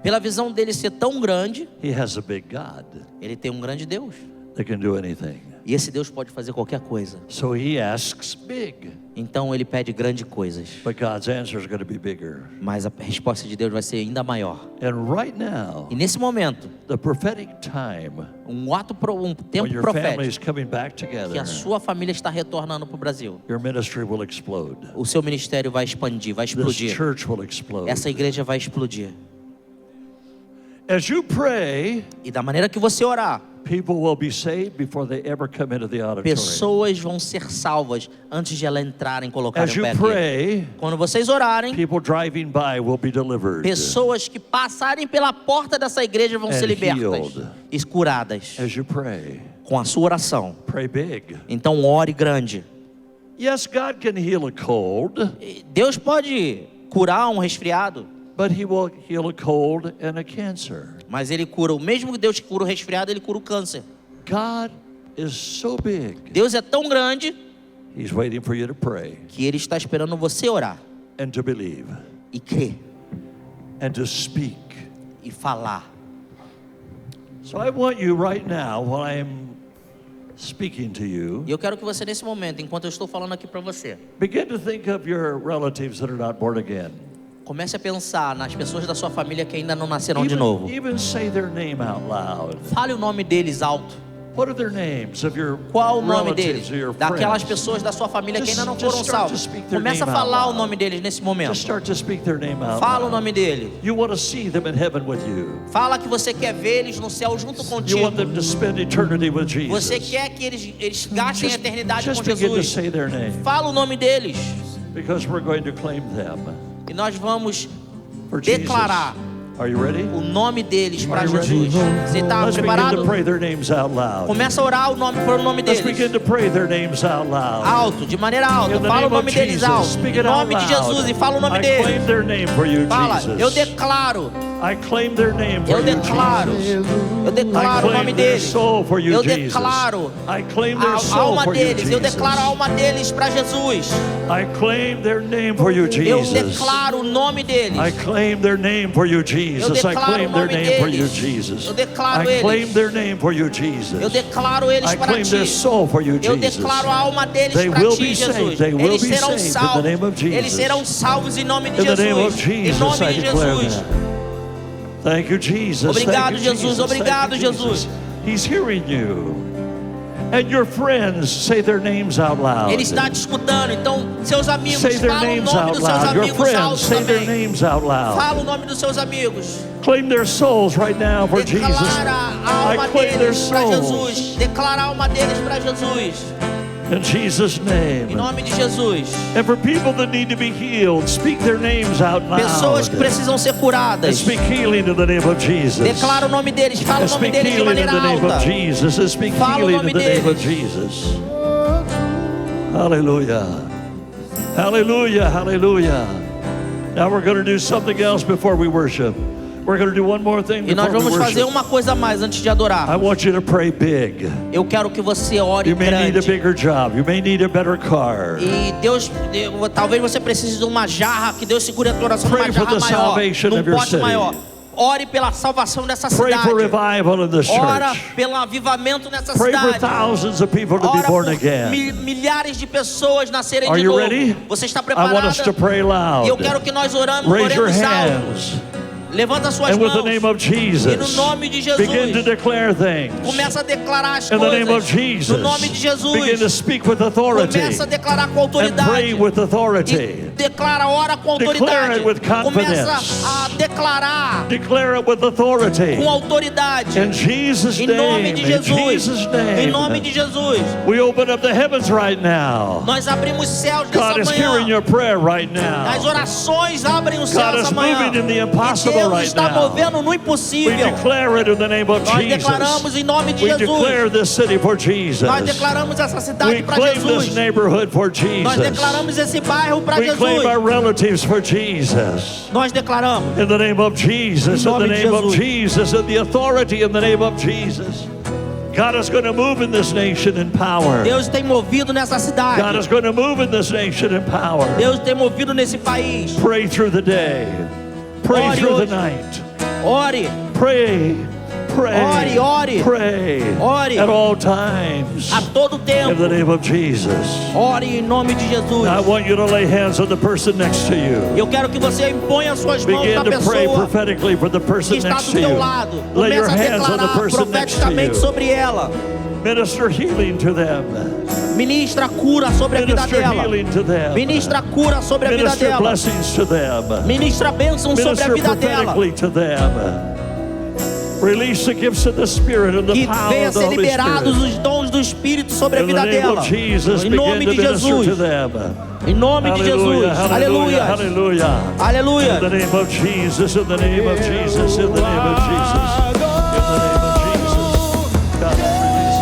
Pela visão dele ser tão grande, he has a big God ele tem um grande Deus. that can do anything. E esse Deus pode fazer qualquer coisa. So he asks big. Então ele pede grandes coisas. But God's answer is going to be bigger. Mas a resposta de Deus vai ser ainda maior. And right now, E nesse momento, the prophetic time um when tempo your family is profético, coming back que together, a sua família está retornando para o Brasil. your ministry will explode. O seu ministério vai expandir, vai This explodir. church will explode. Essa igreja vai explodir. As you pray, E da maneira que você orar, people will be saved before they ever come into the auditorium. pessoas vão ser salvas antes de elas entrarem e colocarem As o you pé aqui. pray, Quando vocês orarem, people driving by will be delivered. pessoas que passarem pela porta dessa igreja vão And ser libertas healed. e curadas As you pray, com a sua oração. pray big. Então ore grande. Yes, God can heal a cold, E Deus pode curar um resfriado, but He will heal a cold and a cancer. mas Ele cura, o mesmo que Deus cura o resfriado, Ele cura o câncer. God is so big, Deus é tão grande He's waiting for you to pray que Ele está esperando você orar and to believe e crer and to speak. e falar. So I want you right now, while I'm speaking to you, E eu quero que você nesse momento, enquanto eu estou falando aqui para você, begin to think of your relatives that are not born again. comece a pensar nas pessoas da sua família que ainda não nasceram de novo. Even say their name out loud. Fale o nome deles alto. What are their names of your Qual o nome relatives deles? or your Daquelas friends? pessoas da sua família que ainda não Just foram start to salvos. speak their Começa a name out falar o loud. nome deles nesse momento. Just start to speak their name out Fala o loud. nome dele. You want to see them in heaven with you. Fala que você quer ver eles no céu junto You contigo. want them to spend eternity with Você Jesus. quer que eles gastem a eternidade Just com begin to Jesus. say their name, Fala o nome deles. because we're going to claim them E nós vamos for Jesus. declarar Are you ready? o nome deles para Are you ready? Jesus. Você está Let's begin preparado? to pray their names out loud. Começa a orar o nome Let's begin deles. to pray their names out loud. Alto, de maneira alta. In the Fala o name of nome deles Jesus, alto. speak Em it out nome de loud. Jesus e fala o nome I claim deles. their name for you, Fala, eu Jesus. declaro. I claim their name for Eu you, declaro. Jesus. Eu I declaro o claim nome their deles. soul for you, Eu Jesus. declaro I claim their a soul alma for you, deles. Eu Jesus. declaro a alma deles para Jesus. I claim their name for you, Eu Jesus. declaro o nome deles. I claim their name for you, Jesus. I declaro claim o their nome name for you, deles. Jesus. Eu declaro I claim eles. their name for you, Jesus. Eu declaro eles I para claim ti. their soul for you, Eu Jesus. declaro a alma deles They para will ti, be saved. Jesus. They will Eles be serão saved in the salvos. name of Jesus. Eles serão salvos em nome de In the name of Jesus. Em Jesus, nome I de declare Jesus. that. Thank you, Jesus. Obrigado, Thank you, Jesus. Jesus. Obrigado, Thank you, Jesus. He's hearing you. And your friends, say their names out loud. Ele está te escutando. Então, seus amigos, Say their fala o names nome out dos seus loud. Your amigos friends, alto say their também. names out loud. Fala o nome dos seus amigos. Claim their souls right now for Jesus. Declara a I alma claim their deles para souls. Jesus. Declara a alma deles para Jesus. In Jesus' Em name. nome de Jesus. And for people that need to be healed, speak their names out Pessoas que loud. precisam ser And curadas. speak healing in the name of Jesus. Declara o nome deles. Fala And o nome speak deles de healing in maneira the name of alta. Jesus. And speak Fala o healing nome in the name of deles. Jesus. Hallelujah. Hallelujah. Hallelujah. Now we're going to do something else before we worship. We're going to do one more thing E nós before we vamos fazer worship. uma coisa a mais antes de adorar. I want you to pray big. Eu quero que você ore You may need a grande. bigger job. You may need a better car. E talvez você precise de uma jarra, que Deus segure a tua oração numa Pray for jarra the maior, salvation num of your pote city. maior. Ore pela salvação dessa Pray cidade. for revival in this Ora church. pelo avivamento nessa Pray for cidade. thousands of people to be Ora born por again. milhares de pessoas nascerem Are de you novo. ready? Você está I preparada? want us to pray loud. E eu quero que nós oramos, Raise your oremos alto. hands. Levanta suas And with mãos. the name of Jesus, E no nome de Jesus. begin to declare things. Começa a declarar as In the coisas. name of Jesus, No nome de Jesus. begin to speak with authority Começa a declarar com and pray autoridade. with authority. E declara, ora com Declare autoridade. it with confidence. Começa a declarar Declare it with authority. com autoridade. In Jesus' Em name, nome de in Jesus. Jesus' Em nome name, de Jesus. we open up the heavens right now. Nós abrimos céus nessa God is hearing manhã. your prayer right As now. orações abrem os céus God is essa manhã. moving in the E impossible Deus right está now. movendo no We impossível. declare it in the name of Nós Jesus. declaramos em nome de We Jesus. declare this city for Jesus. Nós declaramos essa We cidade para claim this Jesus. neighborhood for Nós Jesus. declaramos esse bairro para We claim Jesus. our relatives for Jesus. Nós declaramos. In the name of Jesus, Em in the nome de name of Jesus. Jesus, in the authority in the name of Jesus. God is going to move in this nation in power. Deus tem movido nessa God cidade. is going to move in this nation in power. Deus tem movido nesse país. Pray through the day. Pray Ore through the hoje. night. Ore. Pray. Pray. Ore. Pray. Ore. At all times. A todo In tempo. the name of Jesus. Ore em nome de Jesus. I want you to lay hands on the person next to you. Eu quero que você imponha suas mãos Begin na to pray pessoa prophetically for the que person está next do to teu you. lado. Lay your Começa a hands on the declarar person next to profeticamente you. sobre ela. Minister healing to them. Ministra cura sobre a vida Minister dela. healing to them. Ministra cura sobre a vida Minister dela. blessings to them. Ministra bênção sobre a Minister vida dela. prophetically to them. Release the gifts of the Spirit and the Que power venha of the ser Holy liberados Spirit. os dons do Espírito sobre a In the vida name dela. of Jesus, Em begin nome to de minister to Jesus. them. Em nome de Jesus. Hallelujah, Aleluia. hallelujah. Aleluia. In the name of Jesus, in the name of Jesus, in the name of Jesus. In the name of Jesus. God releases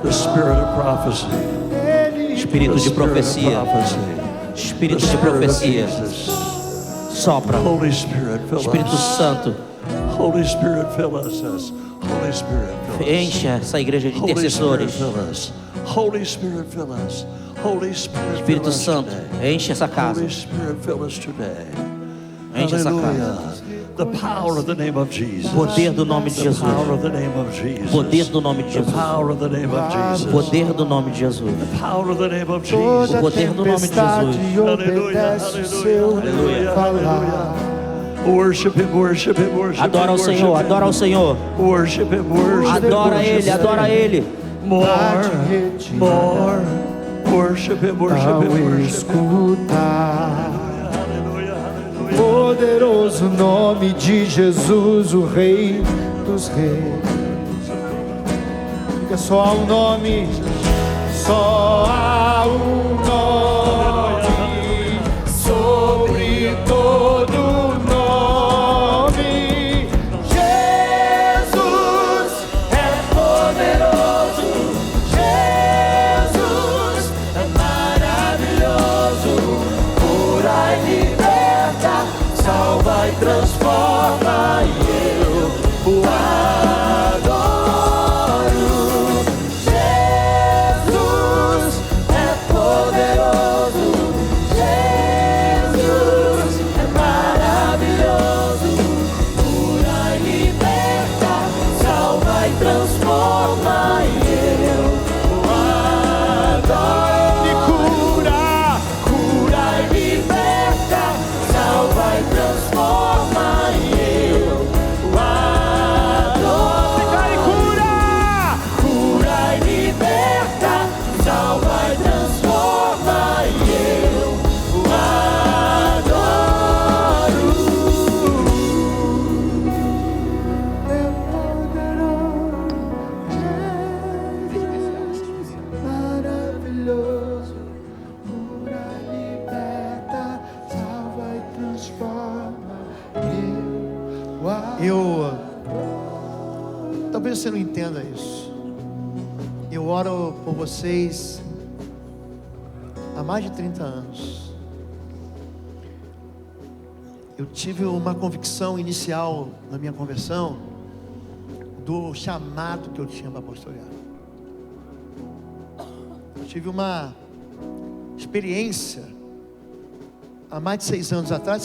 the spirit of prophecy. Espírito de profecia. Espírito de profecia. Sopra. Holy Spirit, fill Espírito us. Santo, Holy Spirit, fill us. Holy Spirit, fill us. enche essa igreja de Holy Spirit, intercessores. fill us. Holy Spirit, fill us. Holy Spirit, Espírito fill us Santo, today. enche essa casa. Holy Spirit, fill us today. Enche essa casa. Hallelujah. The power of the name of Jesus. Poder do nome de The power Jesus. of the name of Jesus. Poder do nome de The Jesus. power of the name of Jesus. Poder do nome de Jesus. The power of the name of Toda Jesus. O poder do nome de tempestade Jesus. obedece o seu Hallelujah. falar. Worship him, worship him, worship him. Adora o worship Senhor, him. adora o Senhor. Worship him, worship him. Adora worship Ele, him. adora Ele. More, more. Worship him, worship Ao him, worship him. escutar Hallelujah, hallelujah. poderoso nome de Jesus, o Rei dos Reis. Diga só há um nome, só há um nome sobre todo nome. Jesus é poderoso, Jesus é maravilhoso, cura e liberta, salva e transforma, e eu o adoro. Jesus é poderoso, Jesus é maravilhoso, cura e liberta, salva e transforma, e eu o adoro. Ele cura, cura e liberta, salva e transforma, e eu o adoro. Ele cura, cura e liberta, salva e transforma, e eu o adoro. É poderoso, Jesus, maravilhoso, cura, liberta, salva e transforma. Talvez você não entenda isso. Eu oro por vocês há mais de 30 anos. eu tive uma convicção inicial na minha conversão do chamado que eu tinha para pastorear. Eu tive uma experiência há mais de 6 anos atrás.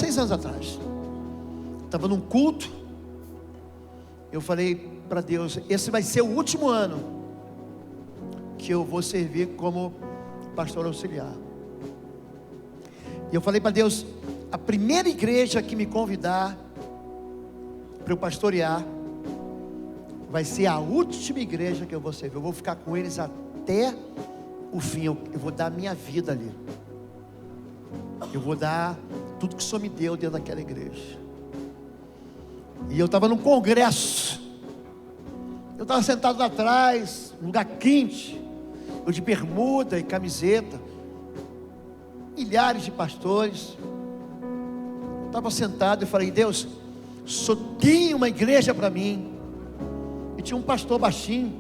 Estava num culto. Eu falei para Deus: esse vai ser o último ano que eu vou servir como pastor auxiliar. E eu falei para Deus: a primeira igreja que me convidar para eu pastorear vai ser a última igreja que eu vou servir. Eu vou ficar com eles até o fim. Eu vou dar a minha vida ali. Eu vou dar tudo que o Senhor me deu dentro daquela igreja. E eu estava num congresso. Eu estava sentado lá atrás, num lugar quente, eu de bermuda e camiseta, milhares de pastores. Eu estava sentado e falei: Deus, só tem uma igreja para mim. E tinha um pastor baixinho,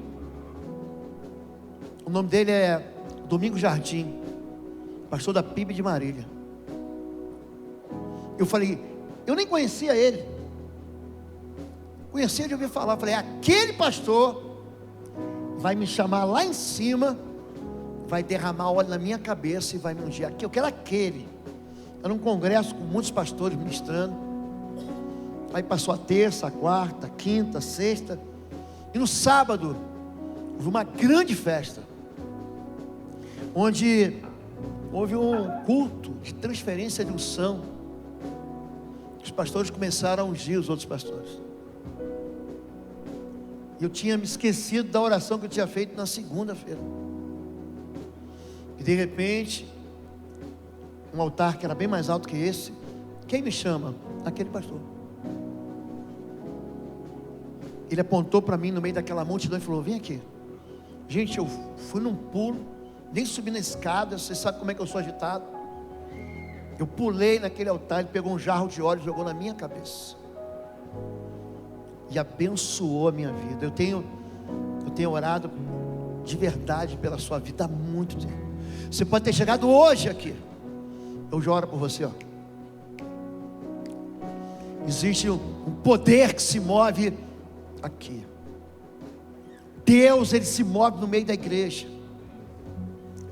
o nome dele é Domingos Jardim, pastor da PIB de Marília. Eu falei, eu nem conhecia ele, conhecia de ouvir falar. Eu falei: aquele pastor vai me chamar lá em cima, vai derramar óleo na minha cabeça e vai me ungir aqui. Eu quero aquele. Era um congresso com muitos pastores ministrando. Aí passou a terça, a quarta, a quinta, a sexta, e no sábado houve uma grande festa, onde houve um culto de transferência de unção. Os pastores começaram a ungir os outros pastores. E eu tinha me esquecido da oração que eu tinha feito na segunda-feira. E de repente, um altar que era bem mais alto que esse, quem me chama? Aquele pastor. Ele apontou para mim no meio daquela multidão e falou: vem aqui. Gente, eu fui num pulo, nem subi na escada. Você sabe como é que eu sou agitado. Eu pulei naquele altar. Ele pegou um jarro de óleo e jogou na minha cabeça e abençoou a minha vida. Eu tenho orado de verdade pela sua vida há muito tempo. Você pode ter chegado hoje aqui, eu já oro por você, ó. Existe um poder que se move aqui. Deus, Ele se move no meio da igreja.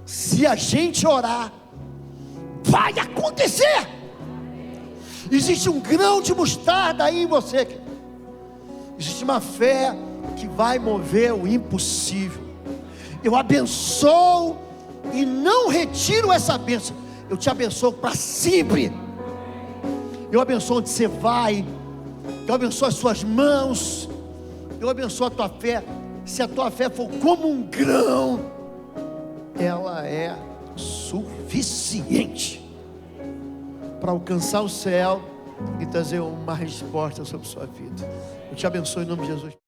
Se a gente orar, vai acontecer. Existe um grão de mostarda aí em você. Existe uma fé que vai mover o impossível. Eu abençoo e não retiro essa bênção. Eu te abençoo para sempre. Eu abençoo onde você vai. Eu abençoo as suas mãos. Eu abençoo a tua fé. Se a tua fé for como um grão, ela é suficiente para alcançar o céu e trazer uma resposta sobre a sua vida. Eu te abençoo em nome de Jesus.